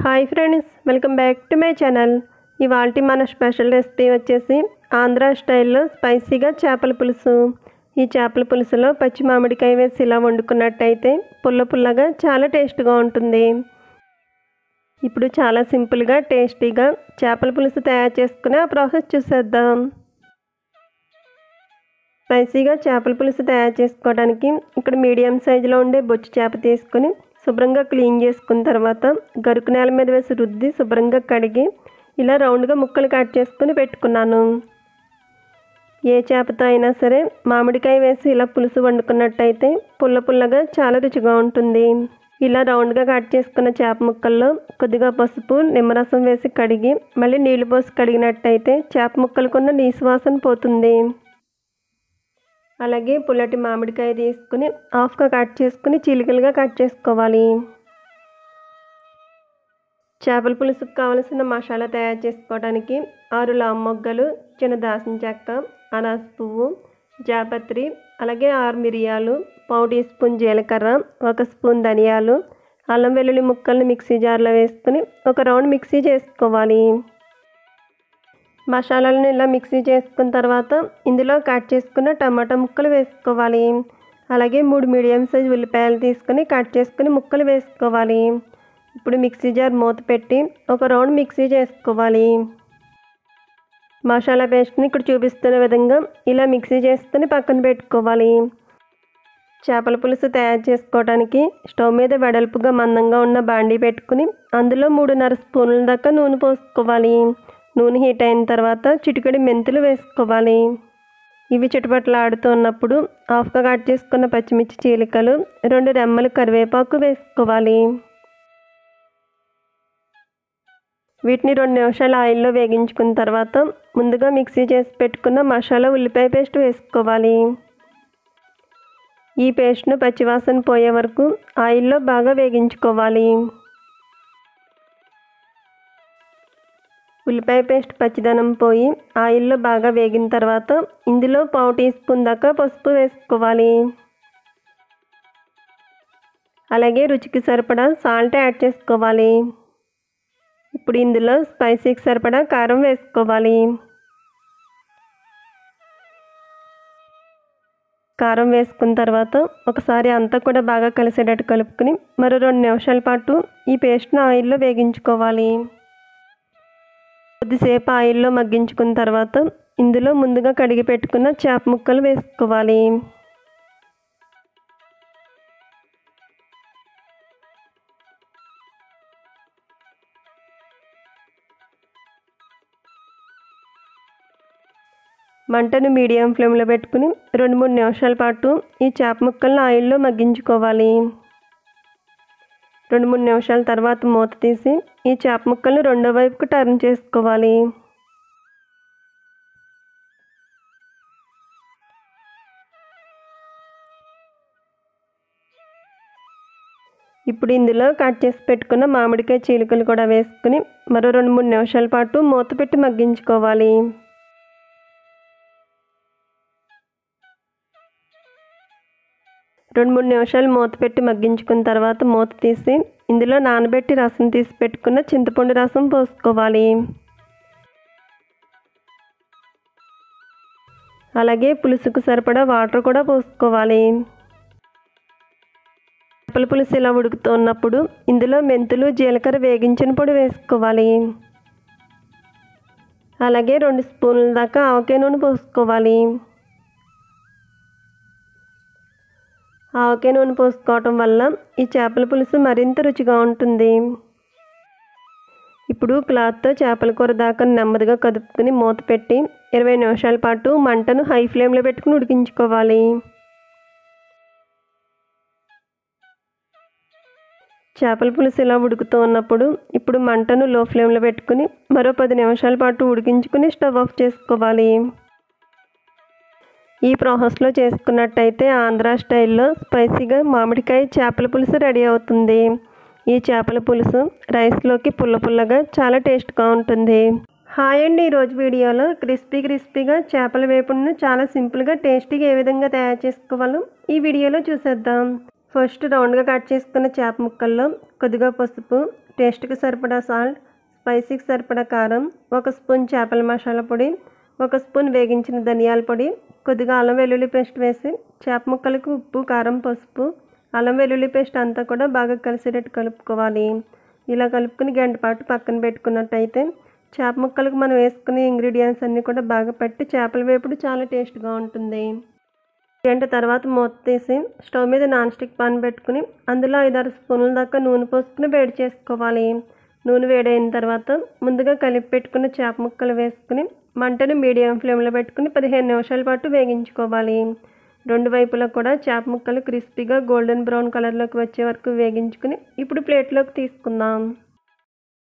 Hi friends, welcome back to my channel. ఇవాల్టి మన special recipe వచ్చేసి ఆంధ్ర స్టైల్లో స్పైసీగా చేపల పులుసు. ఈ చేపల పులుసులో పచ్చి మామిడికాయ వేసి ఇలా వండుకున్నట్టయితే పుల్ల పుల్లగా చాలా టేస్ట్గా ఉంటుంది. ఇప్పుడు చాలా సింపుల్గా టేస్టీగా చేపల పులుసు తయారు చేసుకునే ఆ ప్రాసెస్ చూసేద్దాం. స్పైసీగా చేపల పులుసు తయారు చేసుకోవడానికి ఇక్కడ మీడియం సైజులో ఉండే బొచ్చు చేప తీసుకొని శుభ్రంగా క్లీన్ చేసుకున్న తర్వాత గరుకు నేల మీద వేసి రుద్ది శుభ్రంగా కడిగి ఇలా రౌండ్గా ముక్కలు కట్ చేసుకుని పెట్టుకున్నాను. ఏ చేపతో అయినా సరే మామిడికాయ వేసి ఇలా పులుసు వండుకున్నట్టయితే పుల్ల పుల్లగా చాలా రుచిగా ఉంటుంది. ఇలా రౌండ్గా కట్ చేసుకున్న చేప ముక్కల్లో కొద్దిగా పసుపు, నిమ్మరసం వేసి కడిగి మళ్ళీ నీళ్లు పోసి కడిగినట్టయితే చేప ముక్కలకున్న నీసు వాసన పోతుంది. అలాగే పుల్లటి మామిడికాయ తీసుకుని హాఫ్గా కట్ చేసుకుని చీలికలుగా కట్ చేసుకోవాలి. చేపల పులుసుకు కావలసిన మసాలా తయారు చేసుకోవడానికి 6 లవంగ మొగ్గలు, చిన్న దాల్చిన చెక్క, అనాస పువ్వు, జాపత్రి, అలాగే 6 మిరియాలు, పావు టీ స్పూన్ జీలకర్ర, 1 స్పూన్ ధనియాలు, అల్లం వెల్లుల్లి ముక్కల్ని మిక్సీ జార్లో వేసుకుని ఒక రౌండ్ మిక్సీ చేసుకోవాలి. మసాలాలను ఇలా మిక్సీ చేసుకున్న తర్వాత ఇందులో కట్ చేసుకున్న టమాటా ముక్కలు వేసుకోవాలి. అలాగే 3 మీడియం సైజ్ ఉల్లిపాయలు తీసుకుని కట్ చేసుకుని ముక్కలు వేసుకోవాలి. ఇప్పుడు మిక్సీ జార్ మూత పెట్టి ఒక రౌండ్ మిక్సీ చేసుకోవాలి. మసాలా పేస్ట్ని ఇక్కడ చూపిస్తున్న విధంగా ఇలా మిక్సీ చేసుకుని పక్కన పెట్టుకోవాలి. చేపల పులుసు తయారు చేసుకోవడానికి స్టవ్ మీద వెడల్పుగా మందంగా ఉన్న బాండీ పెట్టుకుని అందులో 3.5 స్పూన్ల దాకా నూనె పోసుకోవాలి. నూనె హీట్ అయిన తర్వాత చిటికెడు మెంతులు వేసుకోవాలి. ఇవి చిటపటలాడుతూ ఉన్నప్పుడు హాఫ్గా కట్ చేసుకున్న పచ్చిమిర్చి చీలికలు, 2 రెమ్మలు కరివేపాకు వేసుకోవాలి. వీటిని 2 నిమిషాలు ఆయిల్లో వేగించుకున్న తర్వాత ముందుగా మిక్సీ చేసి పెట్టుకున్న మసాలా ఉల్లిపాయ పేస్ట్ వేసుకోవాలి. ఈ పేస్ట్ను పచ్చివాసన పోయే వరకు ఆయిల్లో బాగా వేగించుకోవాలి. ఉల్లిపాయ పేస్ట్ పచ్చిదనం పోయి ఆయిల్లో బాగా వేగిన తర్వాత ఇందులో పావు టీ స్పూన్ దాకా పసుపు వేసుకోవాలి. అలాగే రుచికి సరిపడా సాల్ట్ యాడ్ చేసుకోవాలి. ఇప్పుడు ఇందులో స్పైసీకి సరిపడా కారం వేసుకోవాలి. కారం వేసుకున్న తర్వాత ఒకసారి అంతా కూడా బాగా కలిసేటట్టు కలుపుకొని మరో 2 నిమిషాల పాటు ఈ పేస్ట్ను ఆయిల్లో వేగించుకోవాలి. కొద్దిసేపు ఆయిల్లో మగ్గించుకున్న తర్వాత ఇందులో ముందుగా కడిగి పెట్టుకున్న చేప ముక్కలు వేసుకోవాలి. మంటను మీడియం ఫ్లేమ్లో పెట్టుకుని 2-3 నిమిషాల పాటు ఈ చేప ముక్కలను ఆయిల్లో మగ్గించుకోవాలి. 2-3 నిమిషాల తర్వాత మూత తీసి ఈ చేప ముక్కలను రెండో వైపుకు టర్న్ చేసుకోవాలి. ఇప్పుడు ఇందులో కట్ చేసి పెట్టుకున్న మామిడికాయ చీలికలు కూడా వేసుకుని మరో 2-3 నిమిషాల పాటు మూత పెట్టి మగ్గించుకోవాలి. రెండు 3 నిమిషాలు మూత పెట్టి మగ్గించుకున్న తర్వాత మూత తీసి ఇందులో నానబెట్టి రసం తీసి పెట్టుకున్న చింతపండు రసం పోసుకోవాలి. అలాగే పులుసుకు సరిపడా వాటర్ కూడా పోసుకోవాలి. చేపల పులుసు ఇలా ఉడుకుతూ ఉన్నప్పుడు ఇందులో మెంతులు, జీలకర్ర వేగించిన పొడి వేసుకోవాలి. అలాగే 2 స్పూన్ల దాకా ఆవకాయ నూనె పోసుకోవాలి. ఆవకాయ నూనె పోసుకోవటం వల్ల ఈ చేపల పులుసు మరింత రుచిగా ఉంటుంది. ఇప్పుడు క్లాత్తో చేపల కూర దాకా నెమ్మదిగా కదుపుకుని మూత పెట్టి 20 నిమిషాల పాటు మంటను హై ఫ్లేమ్లో పెట్టుకుని ఉడికించుకోవాలి. చేపల పులుసు ఇలా ఉడుకుతూ ఉన్నప్పుడు ఇప్పుడు మంటను లో ఫ్లేమ్లో పెట్టుకుని మరో 10 నిమిషాల పాటు ఉడికించుకుని స్టవ్ ఆఫ్ చేసుకోవాలి. ఈ ప్రాసెస్లో చేసుకున్నట్టయితే ఆంధ్ర స్టైల్లో స్పైసీగా మామిడికాయ చేపల పులుసు రెడీ అవుతుంది. ఈ చేపల పులుసు రైస్లోకి పుల్ల పుల్లగా చాలా టేస్ట్గా ఉంటుంది. హాయ్ అండి, ఈరోజు వీడియోలో క్రిస్పీగా చేపల వేపుడును చాలా సింపుల్గా టేస్టీగా ఏ విధంగా తయారు చేసుకోవాలో ఈ వీడియోలో చూసేద్దాం. ఫస్ట్ రౌండ్గా కట్ చేసుకున్న చేప ముక్కల్లో కొద్దిగా పసుపు, టేస్ట్కి సరిపడా సాల్ట్, స్పైసీకి సరిపడా కారం, 1 స్పూన్ చేపల మసాలా పొడి, 1 స్పూన్ వేగించిన ధనియాల పొడి, కొద్దిగా అల్లం వెల్లుల్లి పేస్ట్ వేసి చేప ముక్కలకు ఉప్పు, కారం, పసుపు, అల్లం వెల్లుల్లి పేస్ట్ అంతా కూడా బాగా కలిసేటట్టు కలుపుకోవాలి. ఇలా కలుపుకుని గంట పాటు పక్కన పెట్టుకున్నట్టయితే చేప ముక్కలకు మనం వేసుకునే ఇంగ్రీడియంట్స్ అన్నీ కూడా బాగా పట్టి చేపల వేపుడు చాలా టేస్ట్గా ఉంటుంది. గంట తర్వాత మూత తీసి స్టవ్ మీద నాన్ స్టిక్ పాన్ పెట్టుకుని అందులో 5-6 స్పూన్ల దాకా నూనె పోసుకుని వేడి చేసుకోవాలి. నూనె వేడైన తర్వాత ముందుగా కలిపి పెట్టుకున్న చేప ముక్కలు వేసుకుని మంటను మీడియం ఫ్లేమ్లో పెట్టుకుని 15 నిమిషాల పాటు వేగించుకోవాలి. 2 వైపులా కూడా చేప ముక్కలు క్రిస్పీగా గోల్డెన్ బ్రౌన్ కలర్లోకి వచ్చే వరకు వేగించుకుని ఇప్పుడు ప్లేట్లోకి తీసుకుందాం.